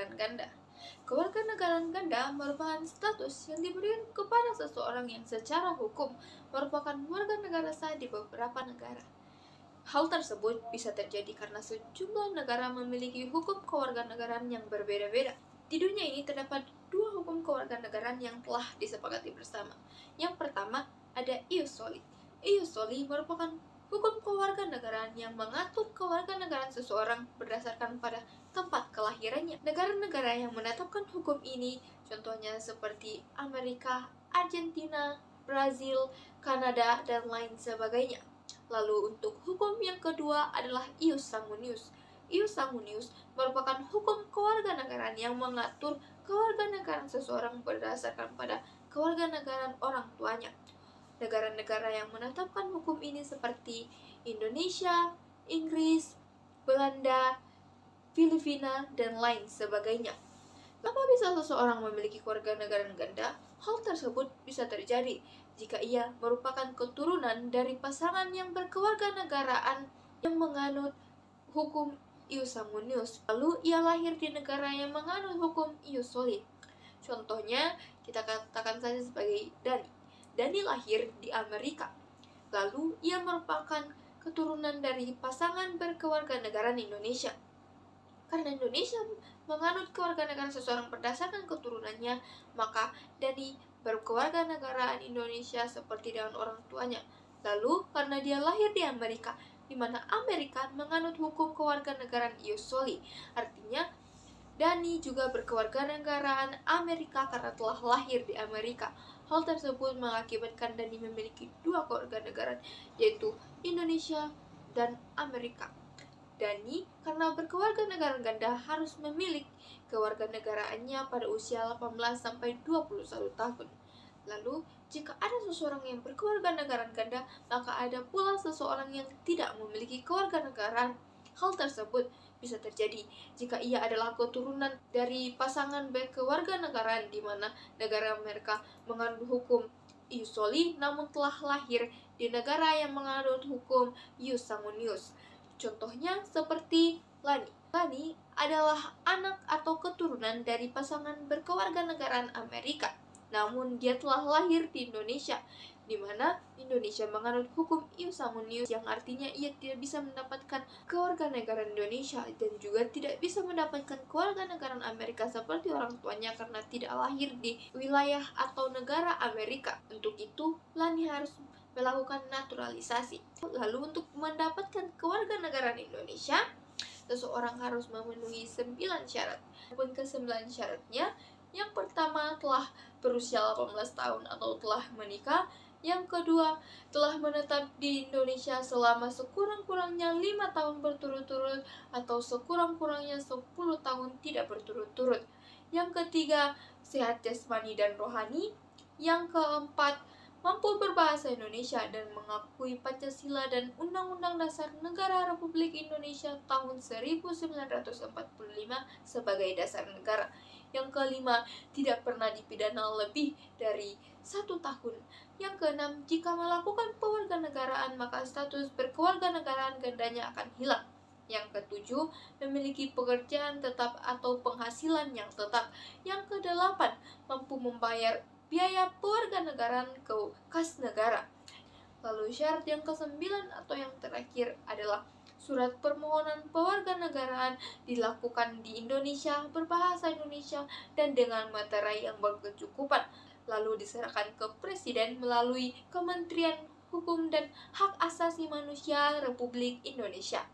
kewarganegaraan ganda. Kewarganegaraan ganda merupakan status yang diberikan kepada seseorang yang secara hukum merupakan warga negara sah di beberapa negara. Hal tersebut bisa terjadi karena sejumlah negara memiliki hukum kewarganegaraan yang berbeda-beda. Di dunia ini terdapat dua hukum kewarganegaraan yang telah disepakati bersama. Yang pertama ada ius soli. Ius soli merupakan hukum kewarganegaraan yang mengatur kewarganegaraan seseorang berdasarkan pada tempat kelahirannya. Negara-negara yang menetapkan hukum ini contohnya seperti Amerika, Argentina, Brazil, Kanada, dan lain sebagainya. Lalu untuk hukum yang kedua adalah ius sanguinius. Ius sanguinius merupakan hukum kewarganegaraan yang mengatur kewarganegaraan seseorang berdasarkan pada kewarganegaraan orang tuanya. Negara-negara yang menetapkan hukum ini seperti Indonesia, Inggris, Belanda, Filipina, dan lain sebagainya. Apa bisa seseorang memiliki kewarganegaraan ganda? Hal tersebut bisa terjadi jika ia merupakan keturunan dari pasangan yang berkewarganegaraan yang menganut hukum ius sanguinius, lalu ia lahir di negara yang menganut hukum ius soli. Contohnya, kita katakan saja sebagai Dani. Dani lahir di Amerika, lalu ia merupakan keturunan dari pasangan berkewarganegaraan Indonesia. Karena Indonesia menganut kewarganegaraan seseorang berdasarkan keturunannya, maka Dani berkewarganegaraan Indonesia seperti dengan orang tuanya. Lalu, karena dia lahir di Amerika, di mana Amerika menganut hukum kewarganegaraan ius soli, artinya Dani juga berkewarganegaraan Amerika karena telah lahir di Amerika. Hal tersebut mengakibatkan Dani memiliki dua kewarganegaraan, yaitu Indonesia dan Amerika. Dani karena berkewarganegaraan ganda harus memiliki kewarganegaraannya pada usia 18-21 tahun. Lalu, jika ada seseorang yang berkewarganegaraan ganda, maka ada pula seseorang yang tidak memiliki kewarganegaraan. Hal tersebut bisa terjadi jika ia adalah keturunan dari pasangan berkewarganegaraan di mana negara mereka menganut hukum ius soli namun telah lahir di negara yang menganut hukum ius sanguinius. Contohnya seperti Lani. Lani adalah anak atau keturunan dari pasangan berkewarganegaraan Amerika. Namun dia telah lahir di Indonesia, di mana Indonesia menganut hukum ius sanguinius yang artinya ia tidak bisa mendapatkan kewarganegaraan Indonesia dan juga tidak bisa mendapatkan kewarganegaraan Amerika seperti orang tuanya karena tidak lahir di wilayah atau negara Amerika. Untuk itu, Lani harus melakukan naturalisasi. Lalu untuk mendapatkan kewarganegaraan Indonesia, seseorang harus memenuhi 9 syarat. Adapun ke-9 syaratnya, yang pertama telah berusia 18 tahun atau telah menikah. Yang kedua, telah menetap di Indonesia selama sekurang-kurangnya 5 tahun berturut-turut atau sekurang-kurangnya 10 tahun tidak berturut-turut. Yang ketiga, sehat jasmani dan rohani. Yang keempat, mampu berbahasa Indonesia dan mengakui Pancasila dan Undang-Undang Dasar Negara Republik Indonesia tahun 1945 sebagai dasar negara. Yang kelima, tidak pernah dipidana lebih dari 1 tahun. Yang keenam, jika melakukan pewarganegaraan maka status berkewarganegaraan gandanya akan hilang. Yang ketujuh, memiliki pekerjaan tetap atau penghasilan yang tetap. Yang kedelapan, mampu membayar biaya pewarganegaraan ke kas negara. Lalu syarat yang ke-9 atau yang terakhir adalah surat permohonan pewarganegaraan dilakukan di Indonesia, berbahasa Indonesia, dan dengan materai yang berkecukupan. Lalu diserahkan ke Presiden melalui Kementerian Hukum dan Hak Asasi Manusia Republik Indonesia.